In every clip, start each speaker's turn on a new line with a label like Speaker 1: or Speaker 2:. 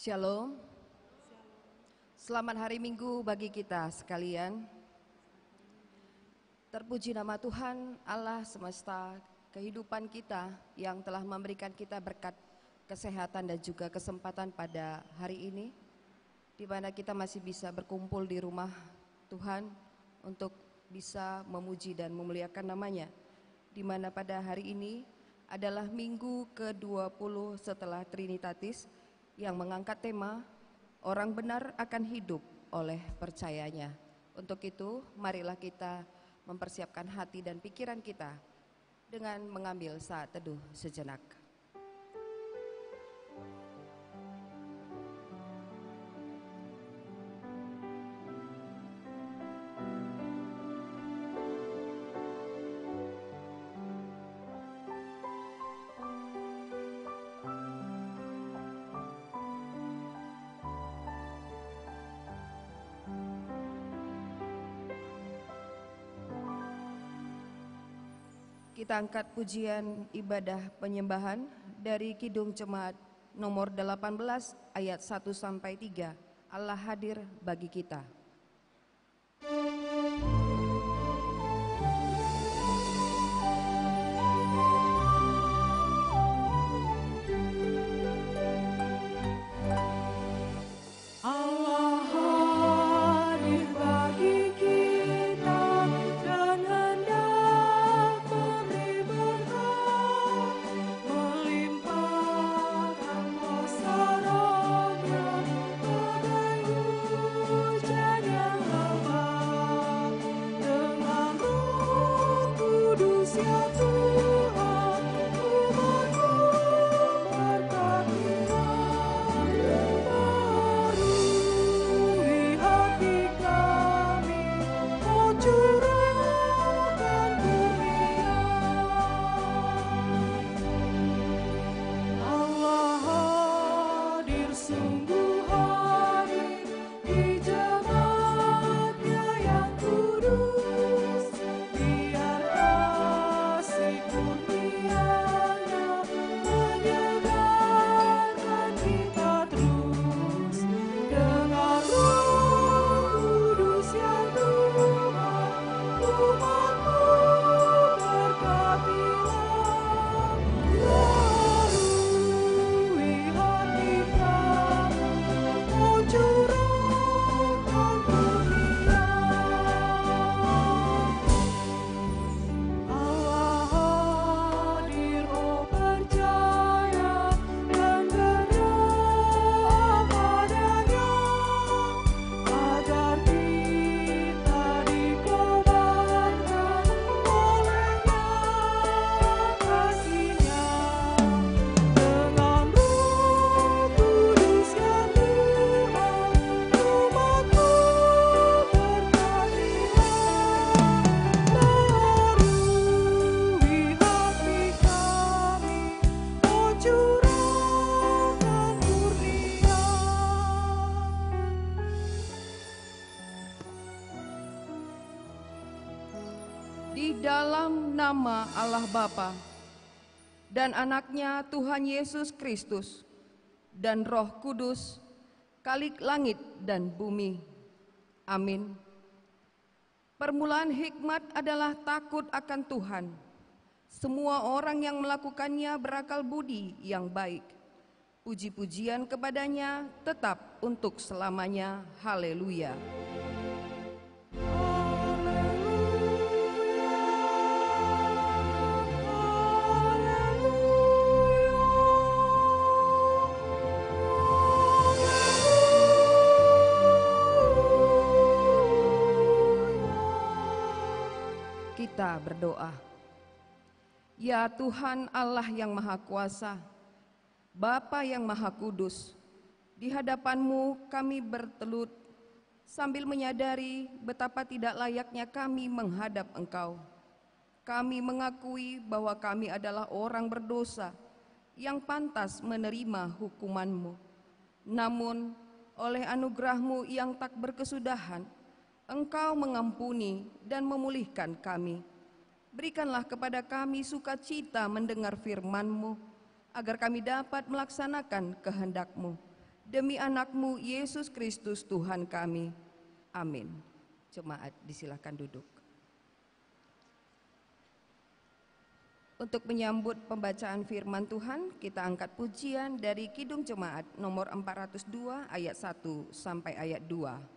Speaker 1: Shalom. Selamat hari Minggu bagi kita sekalian. Terpuji nama Tuhan Allah semesta kehidupan kita yang telah memberikan kita berkat kesehatan dan juga kesempatan pada hari ini, di mana kita masih bisa berkumpul di rumah Tuhan untuk bisa memuji dan memuliakan namanya, di mana pada hari ini adalah minggu ke-20 setelah Trinitatis yang mengangkat tema orang benar akan hidup oleh percayanya. Untuk itu marilah kita mempersiapkan hati dan pikiran kita dengan mengambil saat teduh sejenak. Kita angkat pujian ibadah penyembahan dari Kidung Jemaat nomor 18 ayat 1 sampai 3. Allah hadir bagi kita. Di dalam nama Allah Bapa dan anaknya Tuhan Yesus Kristus dan Roh Kudus, Khalik langit dan bumi. Amin. Permulaan hikmat adalah takut akan Tuhan. Semua orang yang melakukannya berakal budi yang baik. Puji-pujian kepadanya tetap untuk selamanya. Haleluya. Kita berdoa. Ya Tuhan Allah yang Maha Kuasa, Bapa yang Maha Kudus, di hadapan-Mu kami bertelut sambil menyadari betapa tidak layaknya kami menghadap Engkau. Kami mengakui bahwa kami adalah orang berdosa yang pantas menerima hukuman-Mu. Namun oleh anugerah-Mu yang tak berkesudahan, Engkau mengampuni dan memulihkan kami. Berikanlah kepada kami sukacita mendengar firman-Mu, agar kami dapat melaksanakan kehendak-Mu. Demi anakmu Yesus Kristus Tuhan kami. Amin. Jemaat disilahkan duduk. Untuk menyambut pembacaan firman Tuhan, kita angkat pujian dari Kidung Jemaat nomor 402 ayat 1 sampai ayat 2.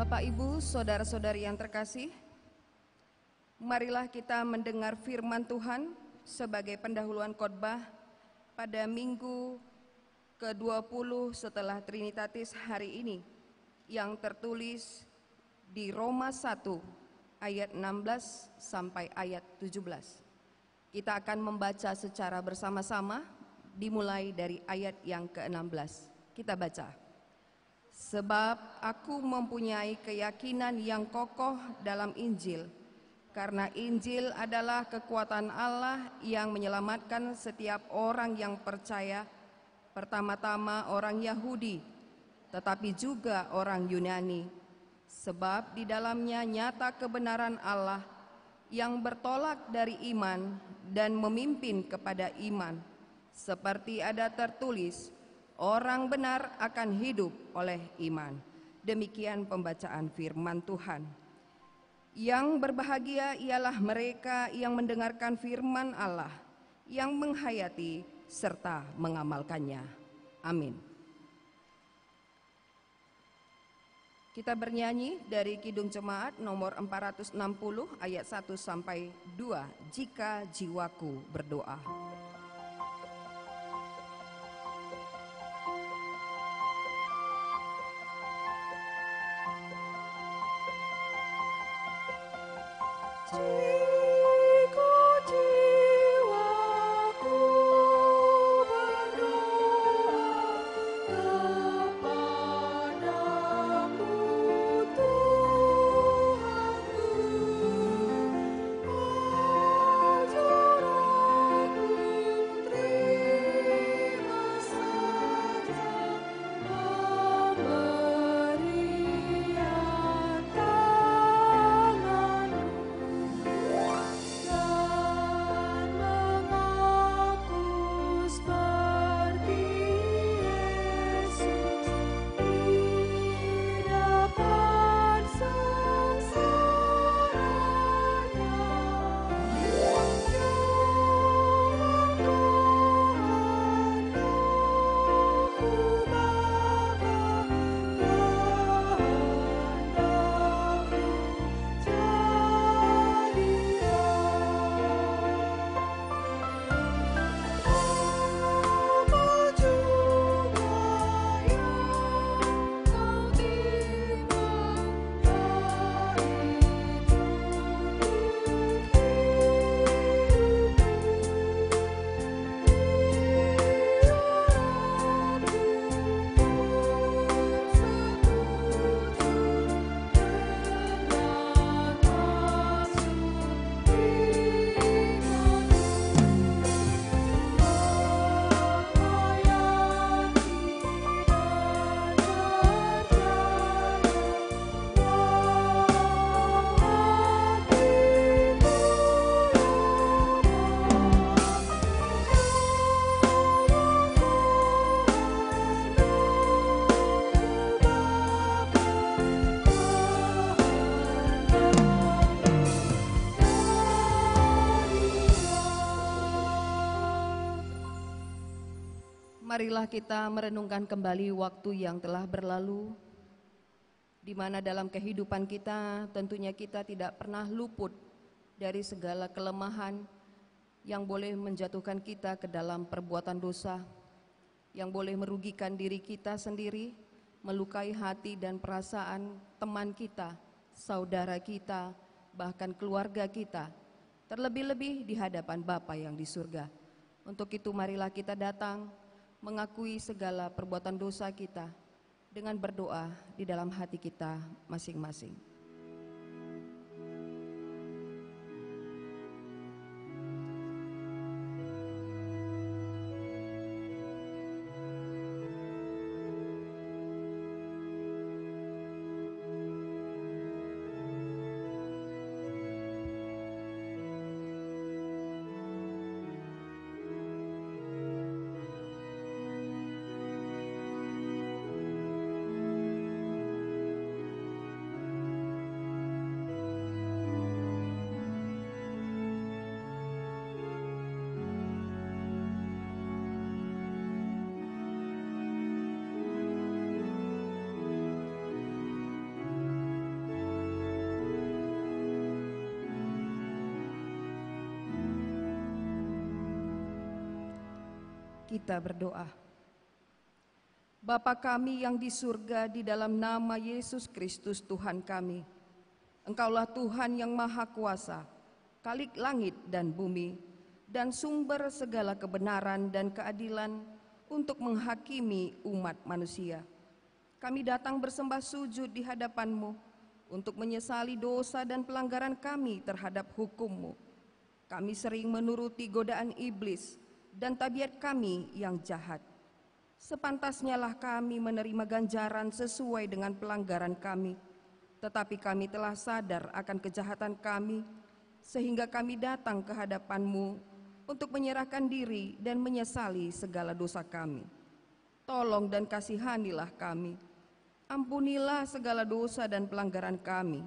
Speaker 1: Bapak, Ibu, saudara-saudari yang terkasih, marilah kita mendengar firman Tuhan sebagai pendahuluan khotbah pada minggu ke-20 setelah Trinitatis hari ini yang tertulis di Roma 1 ayat 16 sampai ayat 17. Kita akan membaca secara bersama-sama dimulai dari ayat yang ke-16. Kita baca. Sebab aku mempunyai keyakinan yang kokoh dalam Injil, karena Injil adalah kekuatan Allah yang menyelamatkan setiap orang yang percaya, pertama-tama orang Yahudi, tetapi juga orang Yunani. Sebab di dalamnya nyata kebenaran Allah yang bertolak dari iman dan memimpin kepada iman, seperti ada tertulis, orang benar akan hidup oleh iman. Demikian pembacaan firman Tuhan. Yang berbahagia ialah mereka yang mendengarkan firman Allah, yang menghayati serta mengamalkannya. Amin. Kita bernyanyi dari Kidung Jemaat nomor 460 ayat 1 sampai 2. Jika jiwaku berdoa. marilah kita merenungkan kembali waktu yang telah berlalu, di mana dalam kehidupan kita tentunya kita tidak pernah luput dari segala kelemahan yang boleh menjatuhkan kita ke dalam perbuatan dosa, yang boleh merugikan diri kita sendiri, melukai hati dan perasaan teman kita, saudara kita, bahkan keluarga kita, terlebih-lebih di hadapan Bapa yang di surga. Untuk itu marilah kita datang mengakui segala perbuatan dosa kita dengan berdoa di dalam hati kita masing-masing. Kita berdoa. Bapa kami yang di surga, di dalam nama Yesus Kristus Tuhan kami, Engkaulah Tuhan yang Maha Kuasa, Khalik langit dan bumi, dan sumber segala kebenaran dan keadilan untuk menghakimi umat manusia. Kami datang bersembah sujud di hadapan-Mu untuk menyesali dosa dan pelanggaran kami terhadap hukum-Mu. Kami sering menuruti godaan iblis dan tabiat kami yang jahat. Sepantasnyalah kami menerima ganjaran sesuai dengan pelanggaran kami, tetapi kami telah sadar akan kejahatan kami, sehingga kami datang ke hadapan-Mu untuk menyerahkan diri dan menyesali segala dosa kami. Tolong dan kasihanilah kami, ampunilah segala dosa dan pelanggaran kami.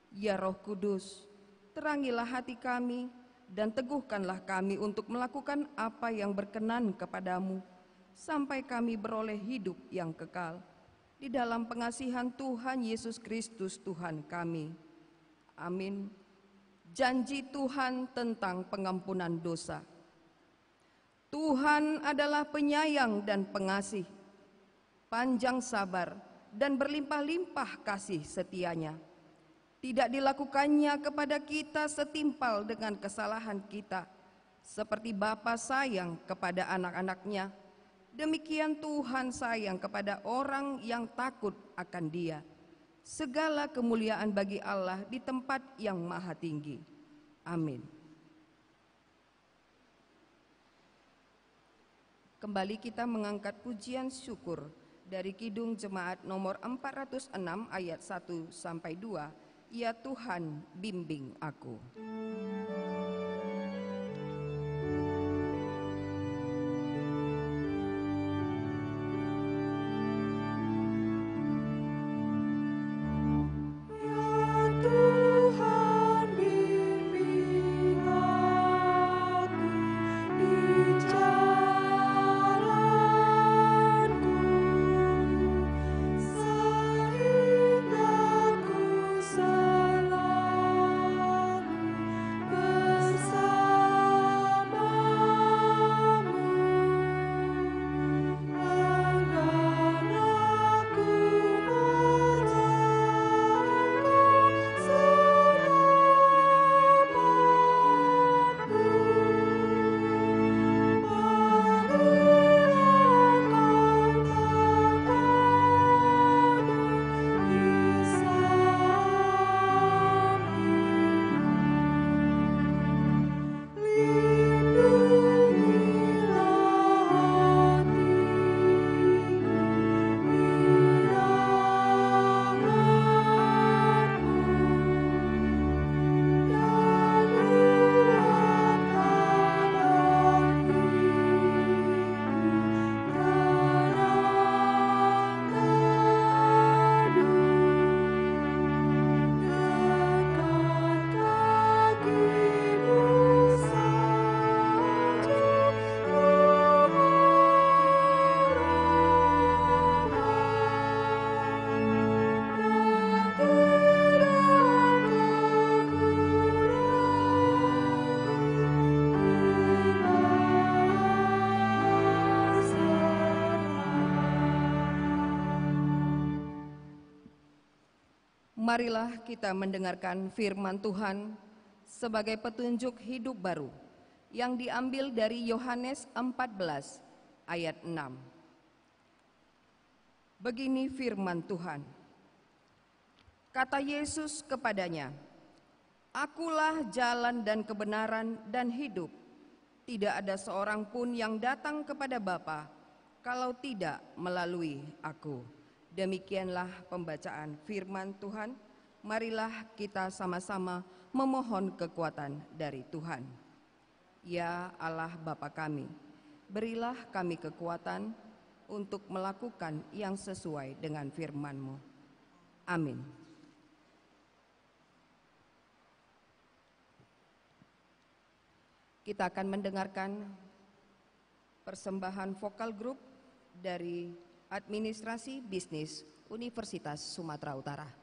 Speaker 1: Ya Roh Kudus, terangilah hati kami, dan teguhkanlah kami untuk melakukan apa yang berkenan kepadamu, sampai kami beroleh hidup yang kekal. Di dalam pengasihan Tuhan Yesus Kristus Tuhan kami. Amin. Janji Tuhan tentang pengampunan dosa. Tuhan adalah penyayang dan pengasih, panjang sabar dan berlimpah-limpah kasih setianya. Tidak dilakukannya kepada kita setimpal dengan kesalahan kita, seperti Bapa sayang kepada anak-anaknya, demikian Tuhan sayang kepada orang yang takut akan Dia. Segala kemuliaan bagi Allah di tempat yang maha tinggi. Amin. Kembali kita mengangkat pujian syukur dari Kidung Jemaat nomor 406 ayat 1 sampai 2. Ya Tuhan, bimbing aku.
Speaker 2: Selalu
Speaker 1: Marilah kita mendengarkan firman Tuhan sebagai petunjuk hidup baru yang diambil dari Yohanes 14 ayat 6. Begini firman Tuhan. Kata Yesus kepadanya, "Akulah jalan dan kebenaran dan hidup. Tidak ada seorang pun yang datang kepada Bapa kalau tidak melalui aku." Demikianlah pembacaan firman Tuhan. Marilah kita sama-sama memohon kekuatan dari Tuhan. Ya Allah Bapa kami, berilah kami kekuatan untuk melakukan yang sesuai dengan firman-Mu. Amin. Kita akan mendengarkan persembahan vokal grup dari Administrasi Bisnis Universitas Sumatera Utara.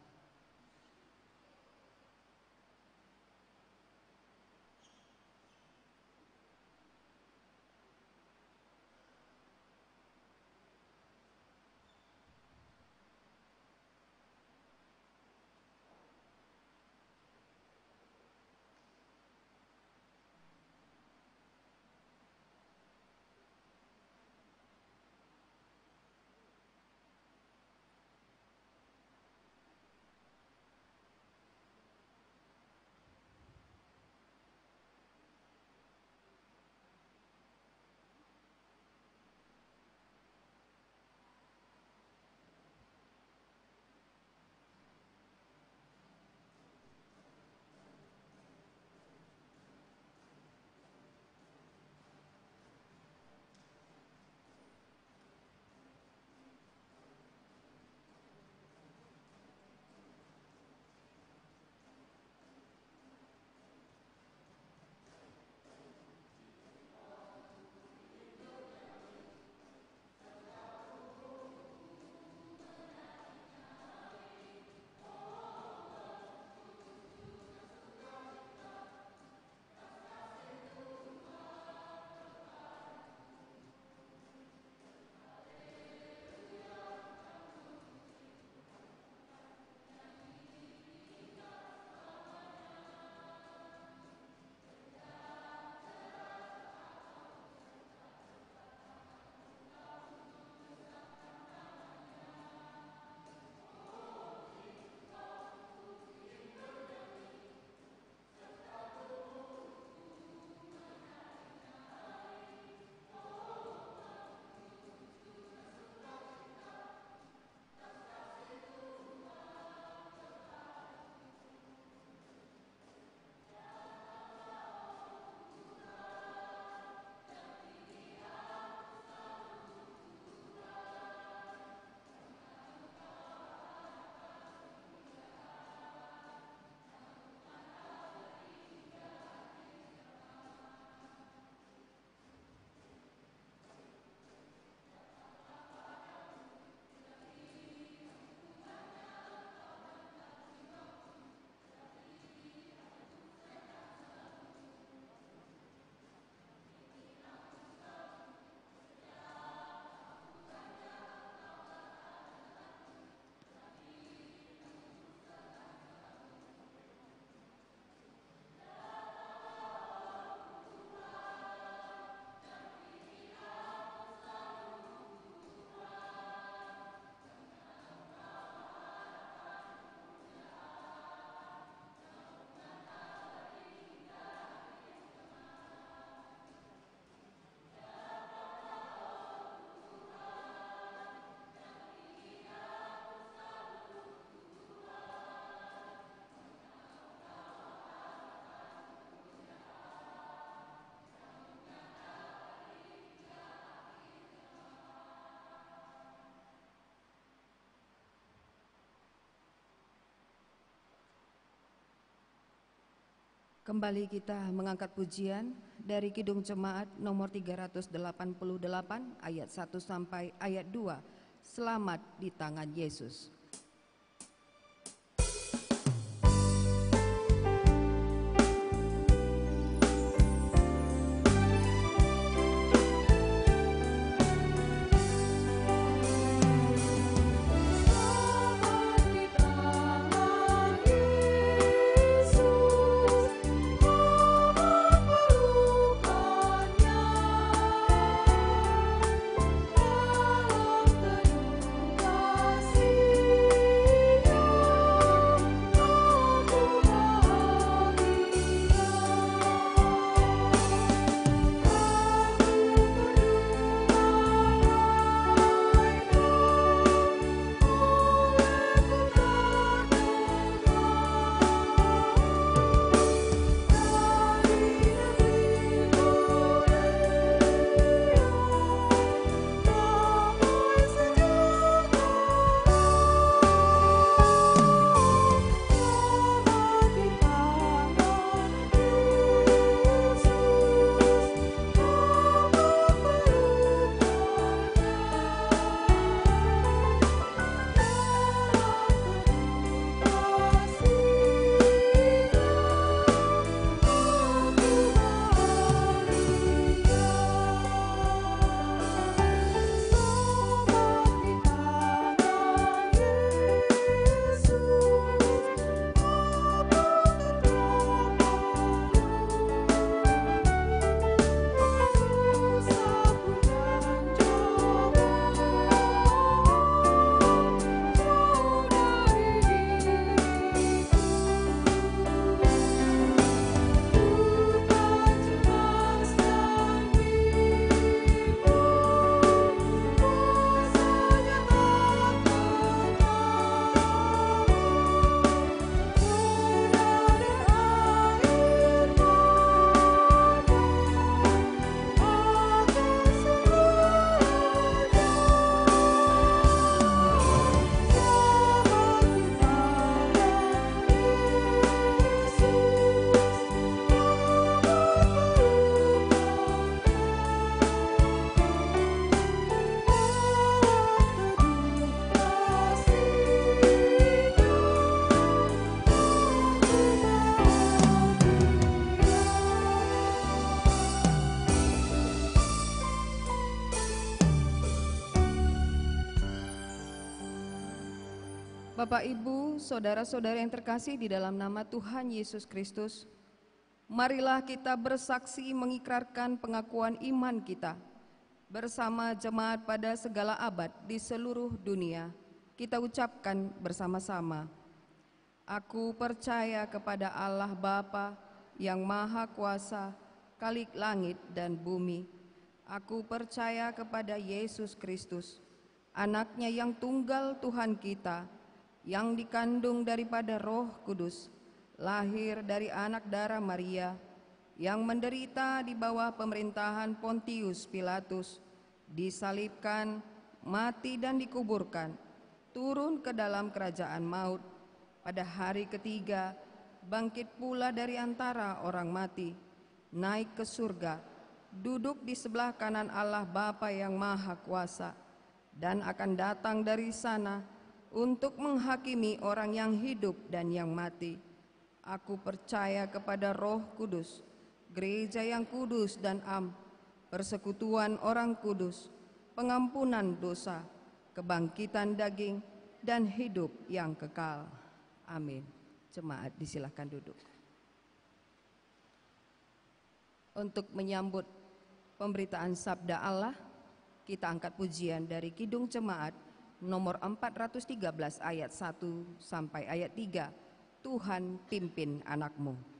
Speaker 1: Kembali kita mengangkat pujian dari Kidung Jemaat nomor 388 ayat 1 sampai ayat 2. Selamat di tangan Yesus. Bapak, Ibu, saudara-saudara yang terkasih di dalam nama Tuhan Yesus Kristus, marilah kita bersaksi mengikrarkan pengakuan iman kita bersama jemaat pada segala abad di seluruh dunia. Kita ucapkan bersama-sama. Aku percaya kepada Allah Bapa yang Maha Kuasa, Khalik langit dan bumi. Aku percaya kepada Yesus Kristus, Anaknya yang tunggal Tuhan kita, yang dikandung daripada Roh Kudus, lahir dari anak darah Maria, yang menderita di bawah pemerintahan Pontius Pilatus, disalibkan, mati dan dikuburkan, turun ke dalam kerajaan maut, pada hari ketiga bangkit pula dari antara orang mati, naik ke surga, duduk di sebelah kanan Allah Bapa yang Maha Kuasa, dan akan datang dari sana untuk menghakimi orang yang hidup dan yang mati. Aku percaya kepada Roh Kudus, gereja yang kudus dan am, persekutuan orang kudus, pengampunan dosa, kebangkitan daging, dan hidup yang kekal. Amin. Jemaat disilahkan duduk. Untuk menyambut pemberitaan sabda Allah, kita angkat pujian dari Kidung Jemaat nomor 413 ayat 1 sampai ayat 3. Tuhan pimpin anakmu.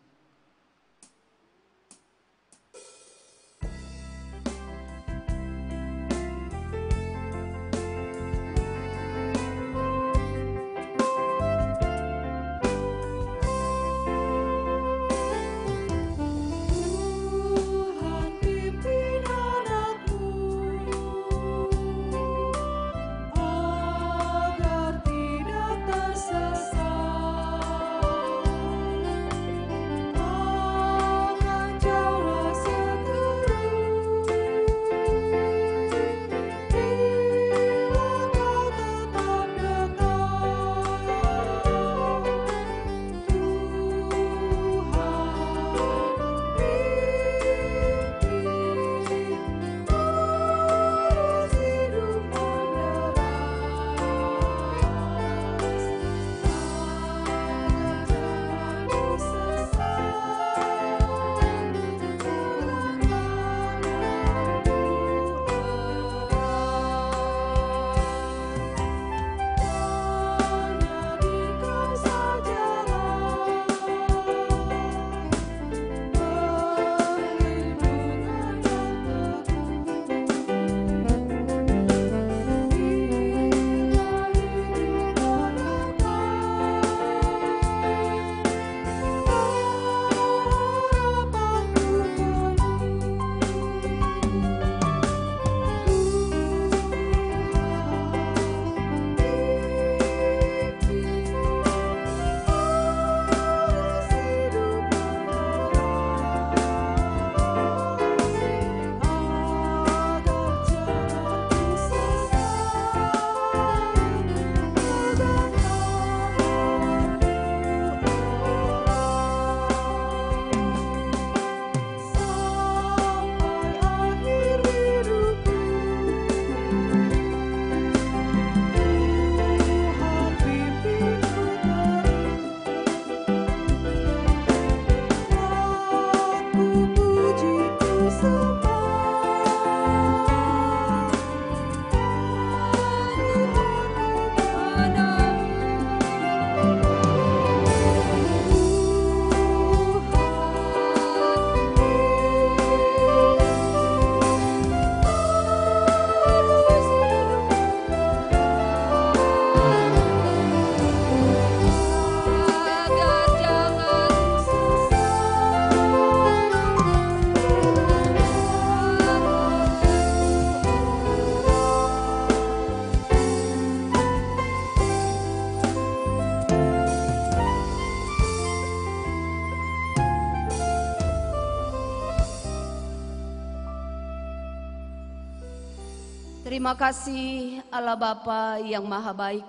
Speaker 2: Terima kasih Allah Bapa yang Maha Baik.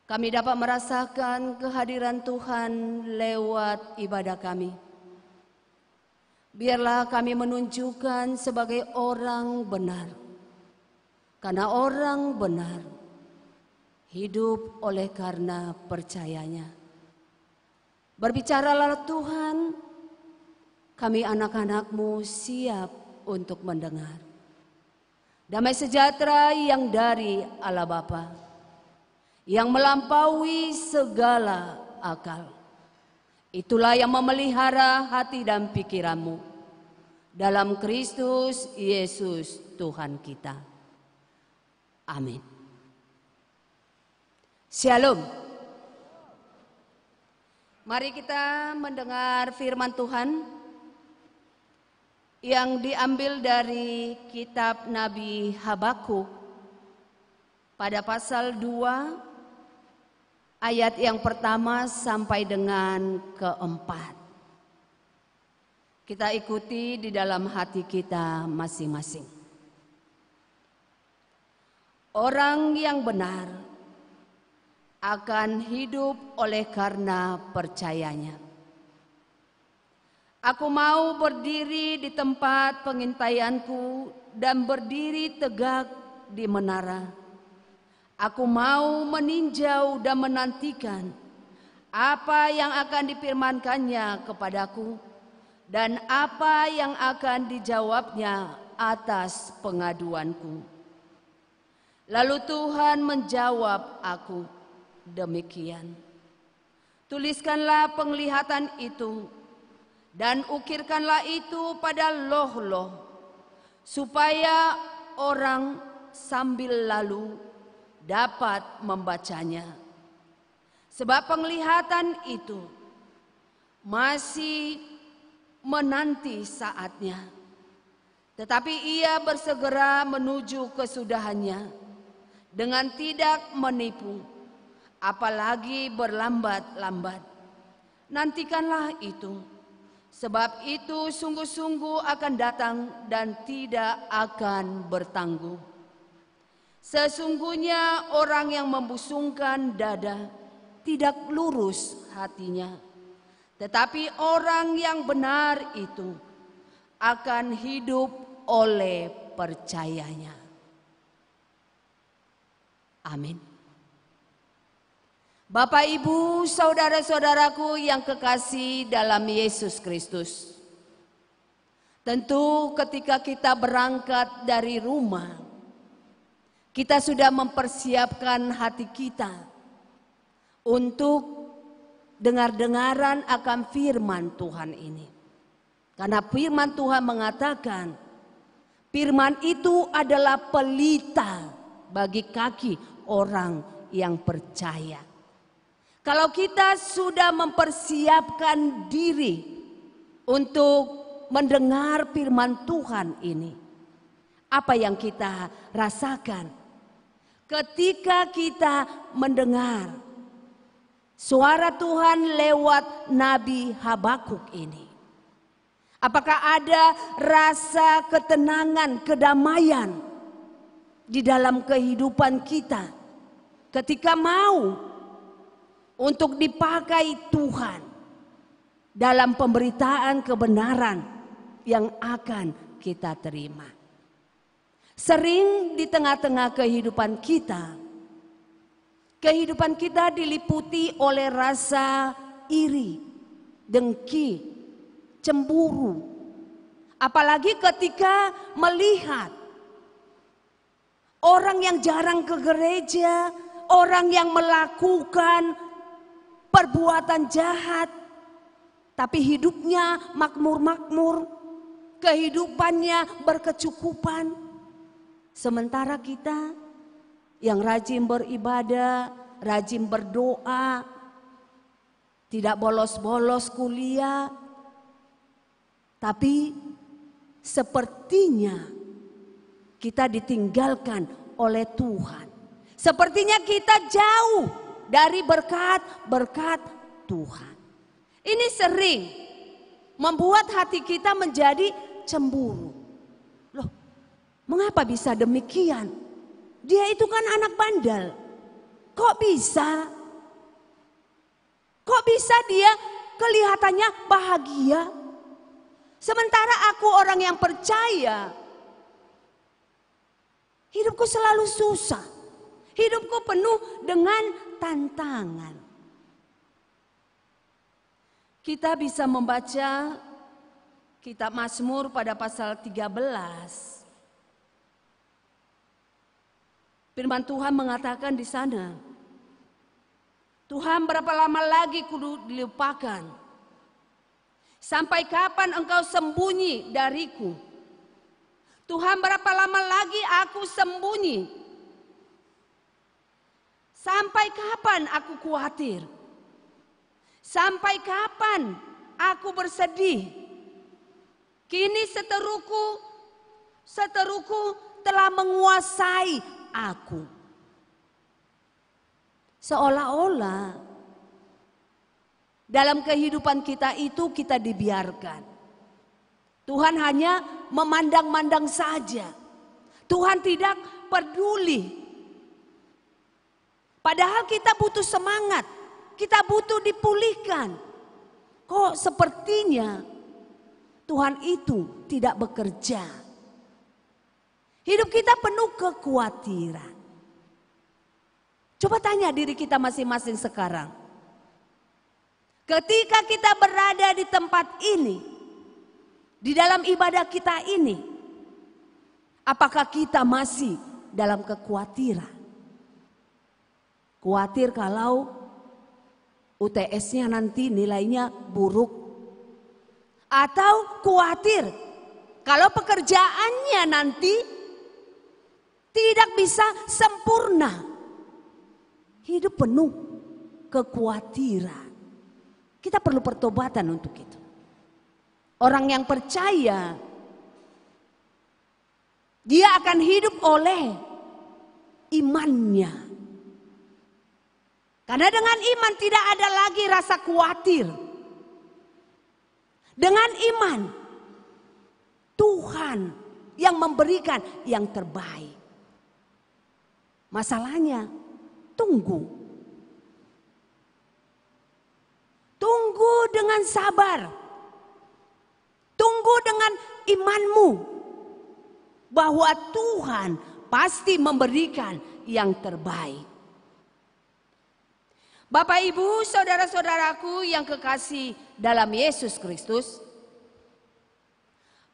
Speaker 2: Kami dapat merasakan kehadiran Tuhan lewat ibadah kami. Biarlah kami menunjukkan sebagai orang benar. Karena orang benar hidup oleh karena percayanya. Berbicaralah Tuhan, kami anak-anak-Mu siap untuk mendengar. Damai sejahtera yang dari Allah Bapa, yang melampaui segala akal, itulah yang memelihara hati dan pikiranmu dalam Kristus Yesus Tuhan kita. Amin. Shalom. Mari kita mendengar firman Tuhan yang diambil dari kitab Nabi Habakuk pada pasal 2 ayat yang pertama sampai dengan keempat. Kita ikuti di dalam hati kita masing-masing. Orang yang benar akan hidup oleh karena percayanya. Aku mau berdiri di tempat pengintaianku dan berdiri tegak di menara. Aku mau meninjau dan menantikan apa yang akan difirmankannya kepadaku dan apa yang akan dijawabnya atas pengaduanku. Lalu Tuhan menjawab aku, demikian. Tuliskanlah penglihatan itu dan ukirkanlah itu pada loh-loh, supaya orang sambil lalu dapat membacanya. Sebab penglihatan itu masih menanti saatnya, tetapi ia bersegera menuju kesudahannya dengan tidak menipu, apalagi berlambat-lambat. Nantikanlah itu, sebab itu sungguh-sungguh akan datang dan tidak akan bertangguh. Sesungguhnya orang yang membusungkan dada tidak lurus hatinya, tetapi orang yang benar itu akan hidup oleh percayanya. Amin. Bapak, Ibu, saudara-saudaraku yang kekasih dalam Yesus Kristus. Tentu ketika kita berangkat dari rumah, kita sudah mempersiapkan hati kita untuk dengar-dengaran akan firman Tuhan ini. Karena firman Tuhan mengatakan, firman itu adalah pelita bagi kaki orang yang percaya. Kalau kita sudah mempersiapkan diri untuk mendengar firman Tuhan ini, apa yang kita rasakan ketika kita mendengar suara Tuhan lewat Nabi Habakuk ini? Apakah ada rasa ketenangan, kedamaian di dalam kehidupan kita ketika mau untuk dipakai Tuhan dalam pemberitaan kebenaran yang akan kita terima? Sering di tengah-tengah kehidupan kita diliputi oleh rasa iri, dengki, cemburu. Apalagi ketika melihat orang yang jarang ke gereja, orang yang melakukan perbuatan jahat, tapi hidupnya makmur-makmur, kehidupannya berkecukupan. Sementara kita yang rajin beribadah, rajin berdoa, tidak bolos-bolos kuliah, tapi sepertinya kita ditinggalkan oleh Tuhan. Sepertinya kita jauh dari berkat-berkat Tuhan. Ini sering membuat hati kita menjadi cemburu. Loh, mengapa bisa demikian? Dia itu kan anak bandel. Kok bisa? Kok bisa dia kelihatannya bahagia? Sementara aku orang yang percaya, hidupku selalu susah. Hidupku penuh dengan tantangan. Kita bisa membaca kitab Mazmur pada pasal 13. Firman Tuhan mengatakan di sana, Tuhan, berapa lama lagi kudu dilupakan? Sampai kapan engkau sembunyi dariku? Tuhan, berapa lama lagi aku sembunyi? Sampai kapan aku khawatir? Sampai kapan aku bersedih? Kini seteruku telah menguasai aku. Seolah-olah dalam kehidupan kita itu kita dibiarkan. Tuhan hanya memandang-mandang saja. Tuhan tidak peduli. Padahal kita butuh semangat, kita butuh dipulihkan. Kok sepertinya Tuhan itu tidak bekerja. Hidup kita penuh kekhawatiran. Coba tanya diri kita masing-masing sekarang. Ketika kita berada di tempat ini, di dalam ibadah kita ini, apakah kita masih dalam kekhawatiran? Khawatir kalau UTS-nya nanti nilainya buruk. Atau khawatir kalau pekerjaannya nanti tidak bisa sempurna. Hidup penuh kekhawatiran. Kita perlu pertobatan untuk itu. Orang yang percaya, dia akan hidup oleh imannya. Karena dengan iman tidak ada lagi rasa khawatir. Dengan iman, Tuhan yang memberikan yang terbaik. Masalahnya, tunggu. Tunggu dengan sabar. Tunggu dengan imanmu. Bahwa Tuhan pasti memberikan yang terbaik. Bapak, Ibu, saudara-saudaraku yang kekasih dalam Yesus Kristus.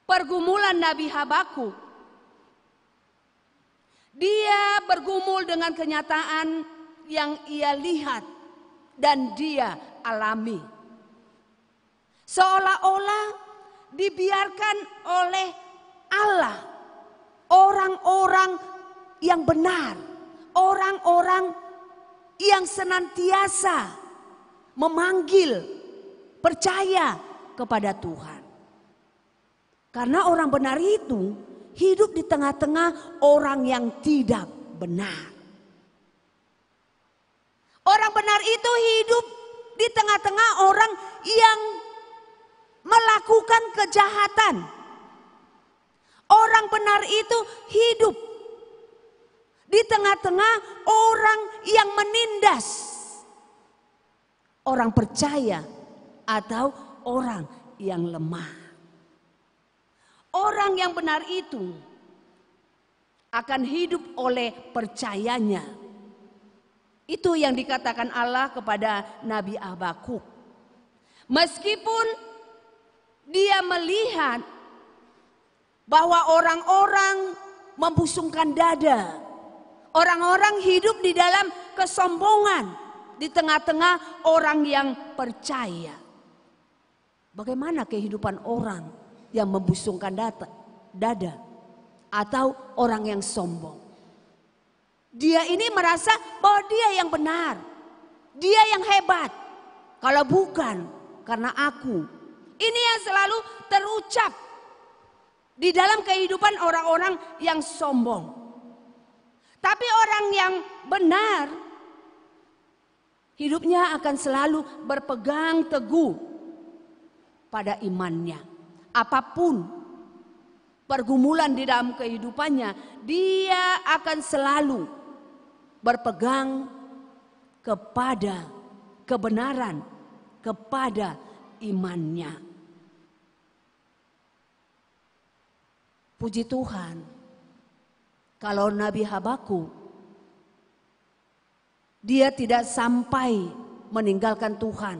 Speaker 2: Pergumulan Nabi Habakuk. Dia bergumul dengan kenyataan yang ia lihat dan dia alami. Seolah-olah dibiarkan oleh Allah orang-orang yang benar, orang-orang yang senantiasa memanggil, percaya kepada Tuhan. Karena orang benar itu hidup di tengah-tengah orang yang tidak benar. Orang benar itu hidup di tengah-tengah orang yang melakukan kejahatan. Orang benar itu hidup di tengah-tengah orang yang menindas orang percaya atau orang yang lemah. Orang yang benar itu akan hidup oleh percayanya. Itu yang dikatakan Allah kepada Nabi Habakuk. Meskipun dia melihat bahwa orang-orang membusungkan dada, orang-orang hidup di dalam kesombongan di tengah-tengah orang yang percaya. Bagaimana kehidupan orang yang membusungkan dada atau orang yang sombong? Dia ini merasa bahwa dia yang benar, dia yang hebat. Kalau bukan karena aku. Ini yang selalu terucap di dalam kehidupan orang-orang yang sombong. Tapi orang yang benar, hidupnya akan selalu berpegang teguh pada imannya. Apapun pergumulan di dalam kehidupannya, dia akan selalu berpegang kepada kebenaran, kepada imannya. Puji Tuhan, kalau Nabi Habakuk dia tidak sampai meninggalkan Tuhan.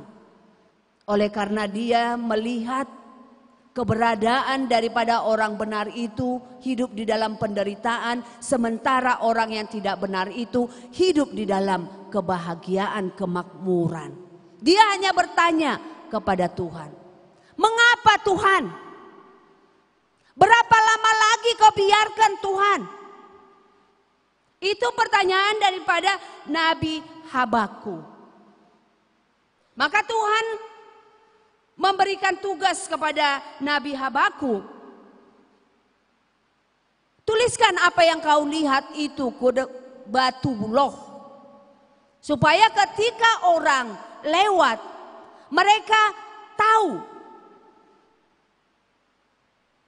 Speaker 2: Oleh karena dia melihat keberadaan daripada orang benar itu hidup di dalam penderitaan, sementara orang yang tidak benar itu hidup di dalam kebahagiaan, kemakmuran. Dia hanya bertanya kepada Tuhan, "Mengapa Tuhan? Berapa lama lagi kau biarkan Tuhan?" Itu pertanyaan daripada Nabi Habakuk. Maka Tuhan memberikan tugas kepada Nabi Habakuk. Tuliskan apa yang kau lihat itu ke batu loh. Supaya ketika orang lewat, mereka tahu.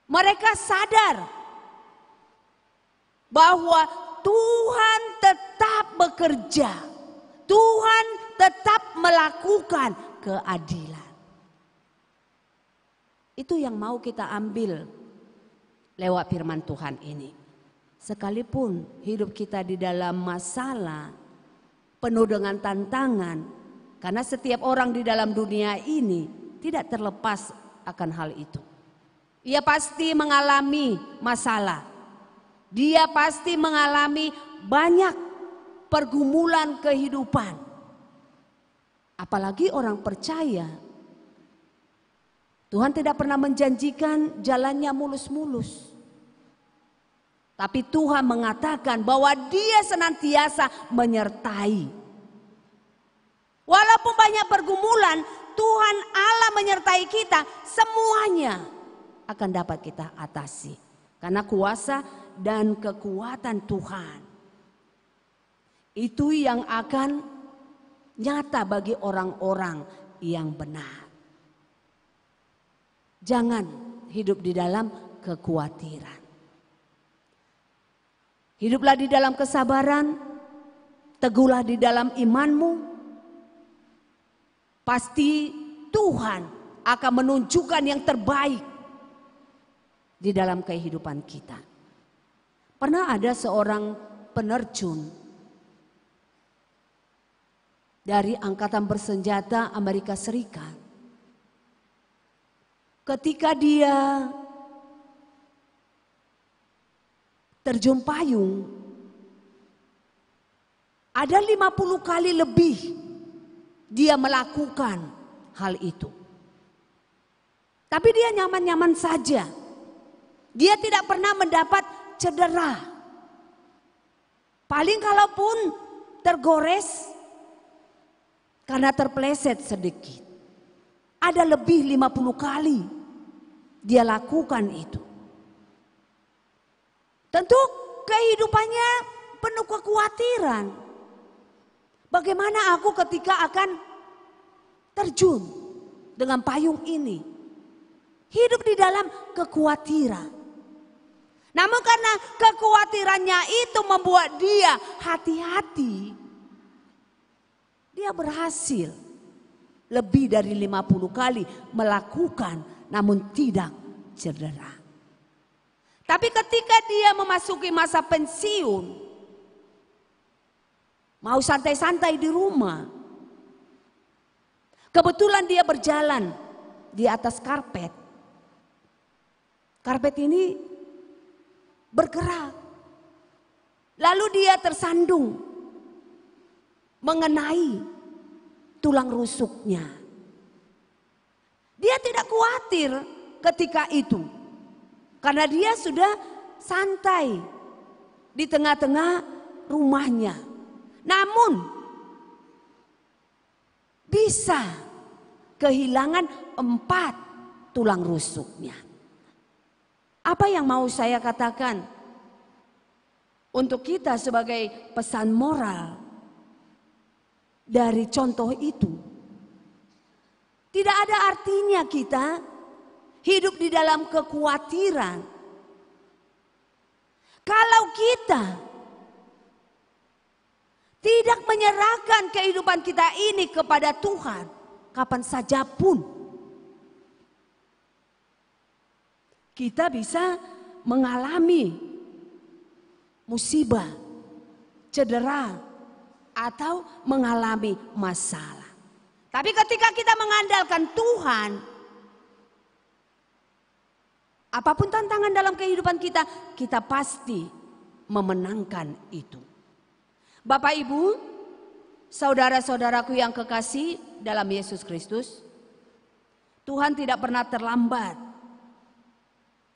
Speaker 2: Mereka sadar bahwa Tuhan tetap bekerja. Tuhan tetap melakukan keadilan. Itu yang mau kita ambil lewat firman Tuhan ini. Sekalipun hidup kita di dalam masalah, penuh dengan tantangan, karena setiap orang di dalam dunia ini tidak terlepas akan hal itu. Ia pasti mengalami masalah. Dia pasti mengalami banyak pergumulan kehidupan. Apalagi orang percaya. Tuhan tidak pernah menjanjikan jalannya mulus-mulus. Tapi Tuhan mengatakan bahwa Dia senantiasa menyertai. Walaupun banyak pergumulan, Tuhan Allah menyertai kita, semuanya akan dapat kita atasi. Karena kuasa dan kekuatan Tuhan itu yang akan nyata bagi orang-orang yang benar. Jangan hidup di dalam kekhawatiran. Hiduplah di dalam kesabaran, teguhlah di dalam imanmu. Pasti Tuhan akan menunjukkan yang terbaik di dalam kehidupan kita. Pernah ada seorang penerjun dari Angkatan Bersenjata Amerika Serikat. Ketika dia terjun payung, ada 50 kali lebih dia melakukan hal itu. Tapi dia nyaman-nyaman saja. Dia tidak pernah mendapat cedera. Paling kalaupun tergores karena terpeleset sedikit. Ada lebih 50 kali dia lakukan itu. Tentu kehidupannya penuh kekhawatiran. Bagaimana aku ketika akan terjun dengan payung ini? Hidup di dalam kekhawatiran. Namun karena kekhawatirannya itu membuat dia hati-hati. Dia berhasil lebih dari 50 kali melakukan namun tidak cedera. Tapi ketika dia memasuki masa pensiun, mau santai-santai di rumah, kebetulan dia berjalan di atas karpet. Karpet ini bergerak. Lalu dia tersandung mengenai tulang rusuknya. Dia tidak khawatir ketika itu. Karena dia sudah santai di tengah-tengah rumahnya. Namun bisa kehilangan 4 tulang rusuknya. Apa yang mau saya katakan untuk kita sebagai pesan moral dari contoh itu? Tidak ada artinya kita hidup di dalam kekhawatiran. Kalau kita tidak menyerahkan kehidupan kita ini kepada Tuhan, kapan saja pun kita bisa mengalami musibah, cedera, atau mengalami masalah. Tapi ketika kita mengandalkan Tuhan, apapun tantangan dalam kehidupan kita, kita pasti memenangkan itu. Bapak Ibu, saudara-saudaraku yang kekasih dalam Yesus Kristus, Tuhan tidak pernah terlambat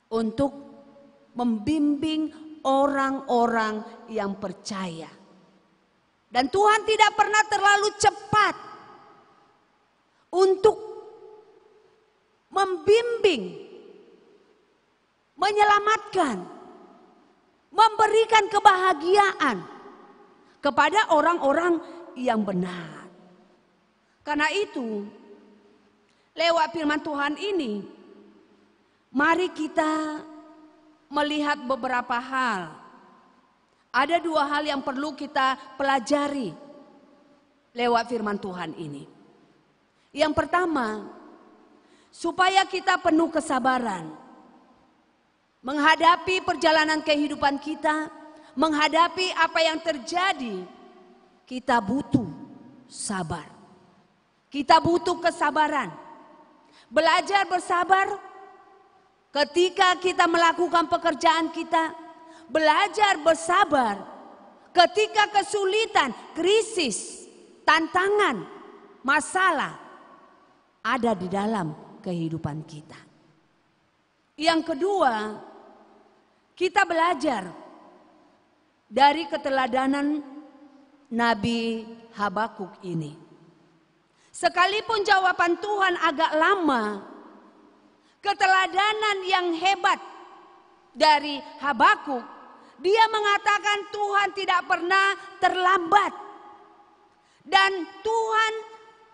Speaker 2: untuk membimbing orang-orang yang percaya. Dan Tuhan tidak pernah terlalu cepat untuk membimbing, menyelamatkan, memberikan kebahagiaan kepada orang-orang yang benar. Karena itu, lewat firman Tuhan ini, mari kita melihat beberapa hal. Ada 2 hal yang perlu kita pelajari lewat firman Tuhan ini. Yang pertama, supaya kita penuh kesabaran menghadapi perjalanan kehidupan kita, menghadapi apa yang terjadi, kita butuh sabar. Kita butuh kesabaran. Belajar bersabar ketika kita melakukan pekerjaan kita. Belajar bersabar ketika kesulitan, krisis, tantangan, masalah ada di dalam kehidupan kita. Yang kedua, kita belajar dari keteladanan Nabi Habakuk ini. Sekalipun jawaban Tuhan agak lama, keteladanan yang hebat dari Habakuk, dia mengatakan Tuhan tidak pernah terlambat. Dan Tuhan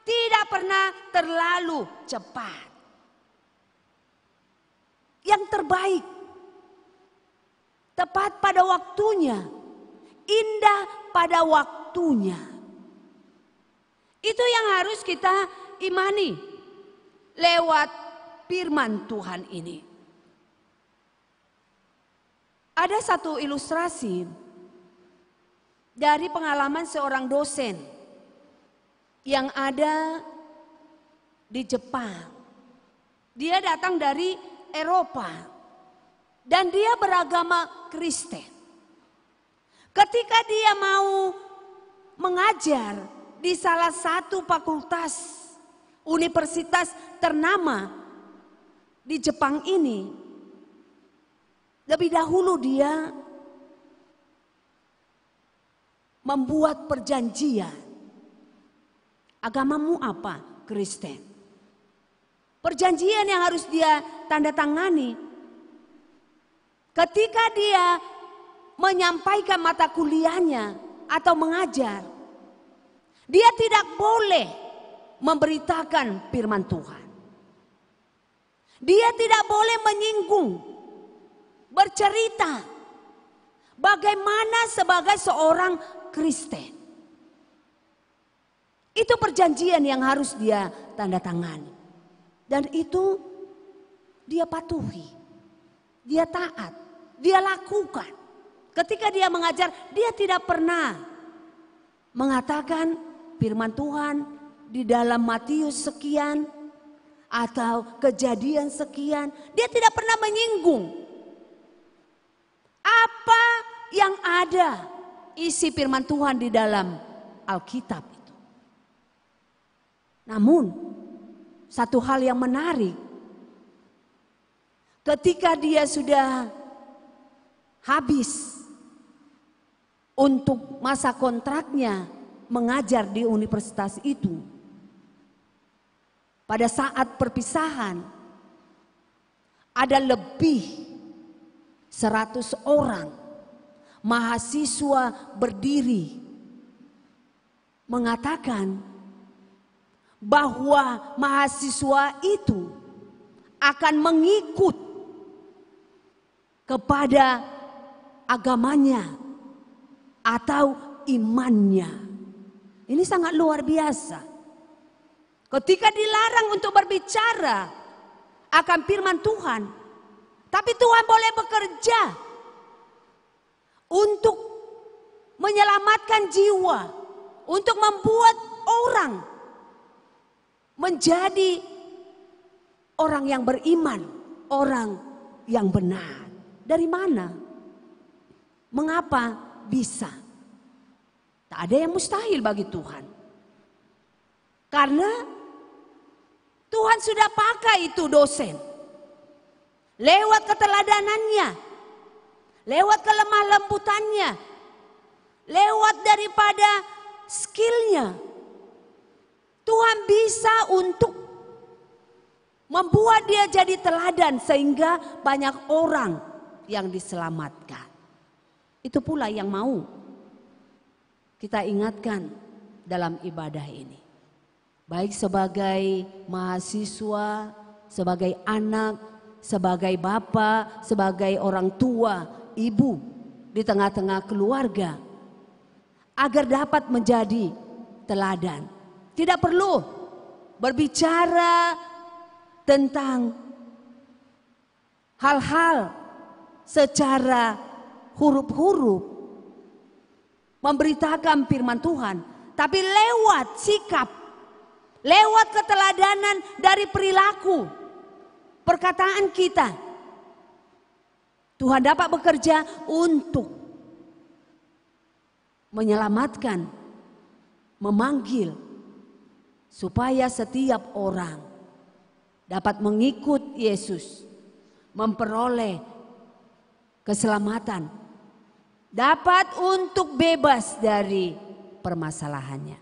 Speaker 2: tidak pernah terlalu cepat. Yang terbaik, tepat pada waktunya, indah pada waktunya. Itu yang harus kita imani lewat firman Tuhan ini. Ada satu ilustrasi dari pengalaman seorang dosen yang ada di Jepang. Dia datang dari Eropa dan dia beragama Kristen. Ketika dia mau mengajar di salah satu fakultas universitas ternama di Jepang ini, lebih dahulu dia membuat perjanjian. Agamamu apa? Kristen. Perjanjian yang harus dia tanda tangani. Ketika dia menyampaikan mata kuliahnya atau mengajar, dia tidak boleh memberitakan firman Tuhan. Dia tidak boleh menyinggung, bercerita bagaimana sebagai seorang Kristen. Itu perjanjian yang harus dia tanda tangani. Dan itu dia patuhi, dia taat, dia lakukan. Ketika dia mengajar, dia tidak pernah mengatakan firman Tuhan di dalam Matius sekian atau Kejadian sekian. Dia tidak pernah menyinggung apa yang ada isi firman Tuhan di dalam Alkitab itu. Namun satu hal yang menarik, ketika dia sudah habis untuk masa kontraknya mengajar di universitas itu, pada saat perpisahan ada lebih 100 orang mahasiswa berdiri mengatakan bahwa mahasiswa itu akan mengikut kepada agamanya atau imannya. Ini sangat luar biasa. Ketika dilarang untuk berbicara akan firman Tuhan, tapi Tuhan boleh bekerja untuk menyelamatkan jiwa, untuk membuat orang menjadi orang yang beriman, orang yang benar. Dari mana? Mengapa bisa? Tak ada yang mustahil bagi Tuhan. Karena Tuhan sudah pakai itu dosen. Lewat keteladanannya, lewat kelemah lembutannya, lewat daripada skillnya. Tuhan bisa untuk membuat dia jadi teladan sehingga banyak orang yang diselamatkan. Itu pula yang mau kita ingatkan dalam ibadah ini. Baik sebagai mahasiswa, sebagai anak, sebagai bapak, sebagai orang tua, ibu di tengah-tengah keluarga. Agar dapat menjadi teladan. Tidak perlu berbicara tentang hal-hal secara huruf-huruf, memberitakan firman Tuhan, tapi lewat sikap, lewat keteladanan dari perilaku, perkataan kita, Tuhan dapat bekerja untuk menyelamatkan, memanggil, supaya setiap orang dapat mengikut Yesus, memperoleh keselamatan, dapat untuk bebas dari permasalahannya.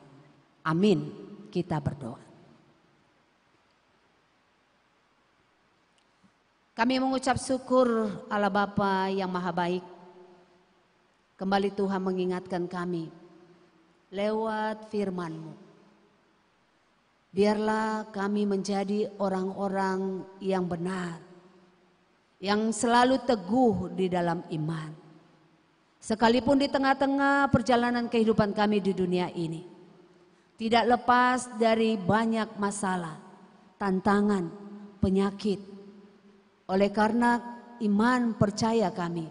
Speaker 2: Amin. Kita berdoa. Kami mengucap syukur Allah Bapa yang Maha Baik. Kembali Tuhan mengingatkan kami lewat firman-Mu. Biarlah kami menjadi orang-orang yang benar, yang selalu teguh di dalam iman. Sekalipun di tengah-tengah perjalanan kehidupan kami di dunia ini, tidak lepas dari banyak masalah, tantangan, penyakit. Oleh karena iman percaya kami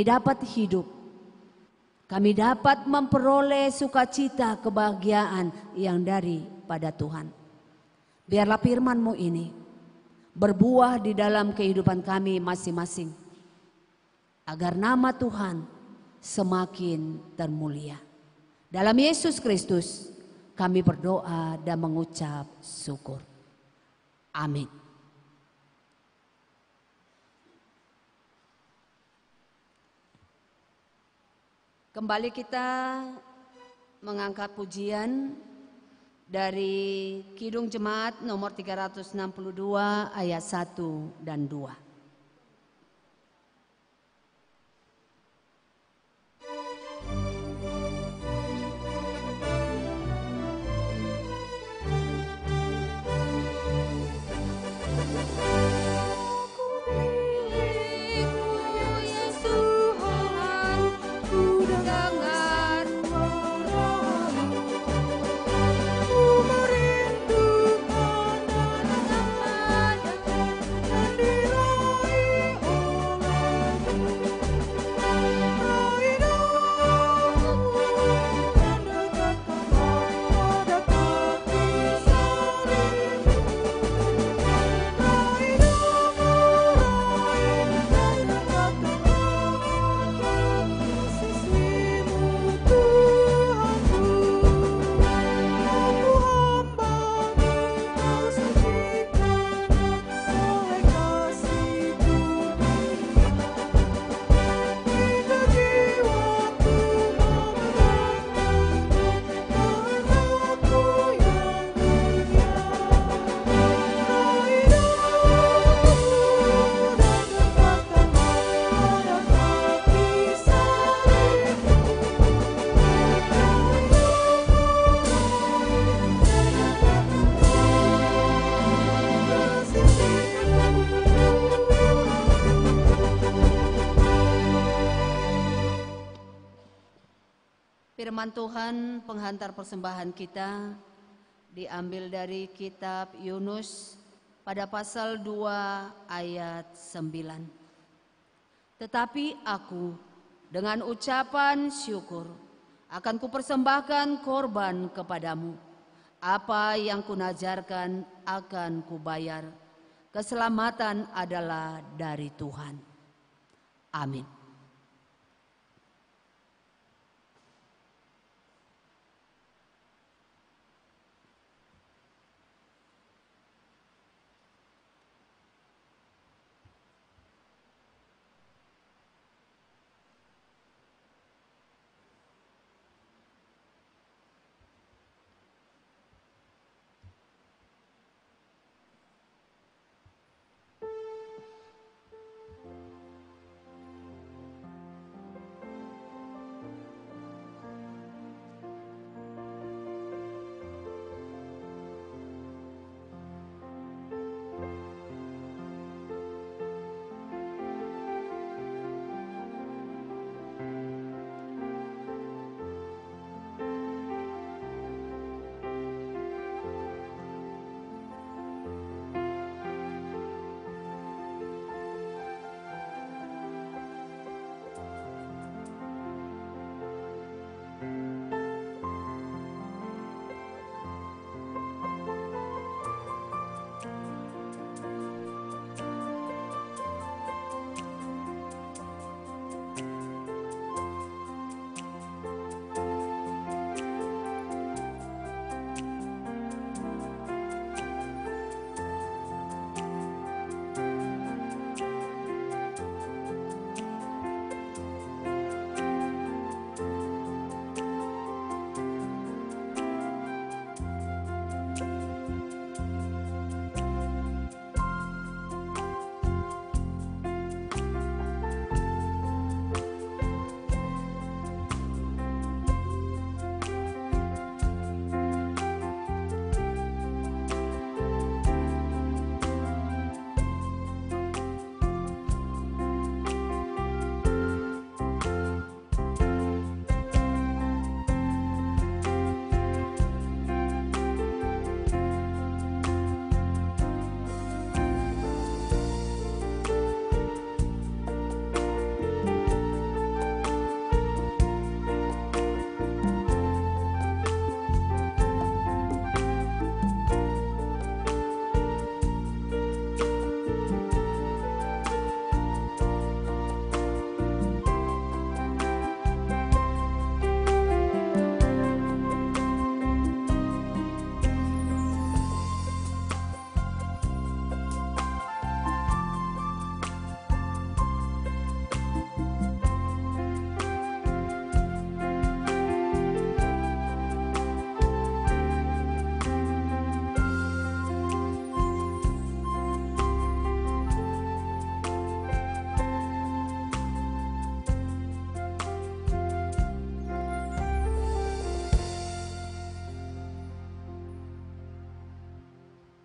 Speaker 2: dapat hidup, kami dapat memperoleh sukacita kebahagiaan yang daripada Tuhan. Biarlah firman-Mu ini berbuah di dalam kehidupan kami masing-masing, agar nama Tuhan semakin termulia. Dalam Yesus Kristus kami berdoa dan mengucap syukur. Amin. Kembali kita mengangkat pujian dari Kidung Jemaat nomor 362 ayat 1 dan 2. Firman Tuhan penghantar persembahan kita diambil dari kitab Yunus pada pasal 2 ayat 9. Tetapi aku dengan ucapan syukur akan kupersembahkan korban kepadamu. Apa yang kunajarkan akan kubayar. Keselamatan adalah dari Tuhan. Amin.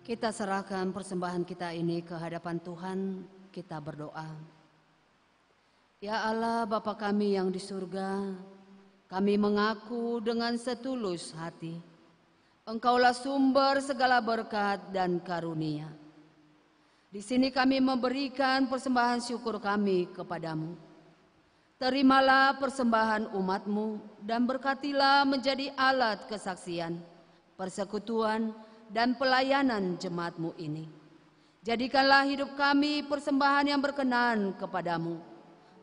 Speaker 2: Kita serahkan persembahan kita ini ke hadapan Tuhan, kita berdoa. Ya Allah Bapa kami yang di surga, kami mengaku dengan setulus hati, Engkaulah sumber segala berkat dan karunia. Di sini kami memberikan persembahan syukur kami kepadamu. Terimalah persembahan umat-Mu dan berkatilah menjadi alat kesaksian, persekutuan, dan pelayanan jemaat-Mu ini. Jadikanlah hidup kami persembahan yang berkenan kepadamu,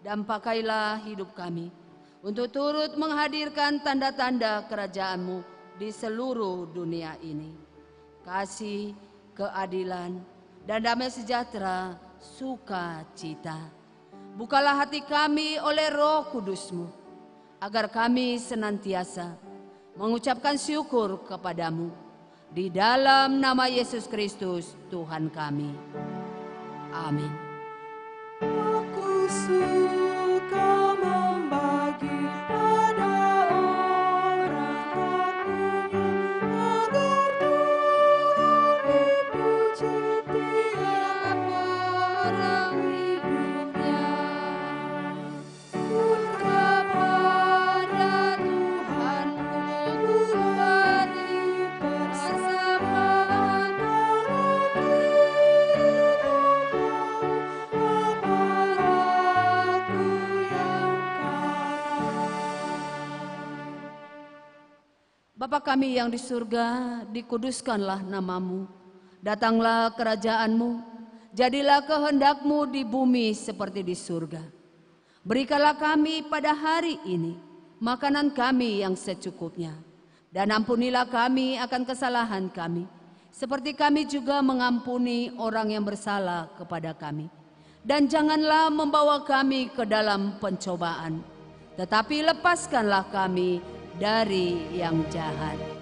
Speaker 2: dan pakailah hidup kami untuk turut menghadirkan tanda-tanda kerajaan-Mu di seluruh dunia ini. Kasih, keadilan, dan damai sejahtera, sukacita. Bukalah hati kami oleh Roh Kudus-Mu, agar kami senantiasa mengucapkan syukur kepadamu. Di dalam nama Yesus Kristus Tuhan kami. Amin.
Speaker 3: Aku suka membagi pada orang tak punya, agar Tuhan dipuji tiap orang hidupnya. Pun kepada Tuhanmu ku beri persembahan dalam hidupku, apalagi
Speaker 2: Bapa kami yang di surga, dikuduskanlah namamu. Datanglah kerajaanmu, jadilah kehendakmu di bumi seperti di surga. Berikanlah kami pada hari ini makanan kami yang secukupnya. Dan ampunilah kami akan kesalahan kami, seperti kami juga mengampuni orang yang bersalah kepada kami. Dan janganlah membawa kami ke dalam pencobaan, tetapi lepaskanlah kami dari yang jahat.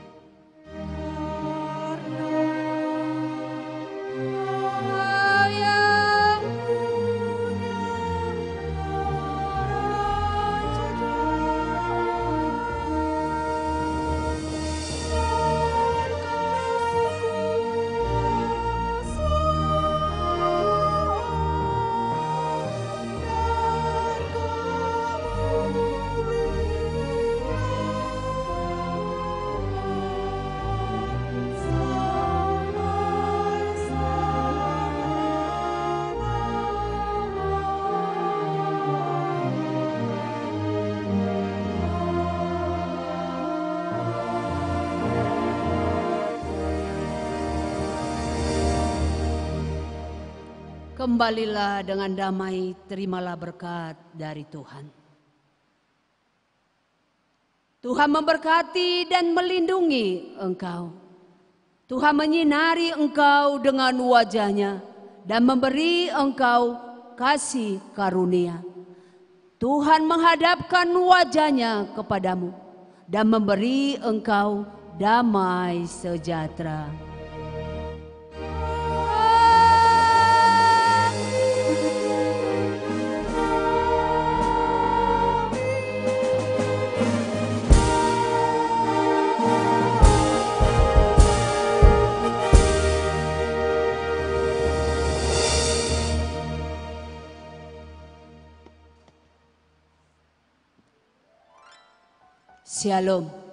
Speaker 2: Kembalilah dengan damai, terimalah berkat dari Tuhan. Tuhan memberkati dan melindungi engkau. Tuhan menyinari engkau dengan wajah-Nya dan memberi engkau kasih karunia. Tuhan menghadapkan wajah-Nya kepadamu dan memberi engkau damai sejahtera. Shalom.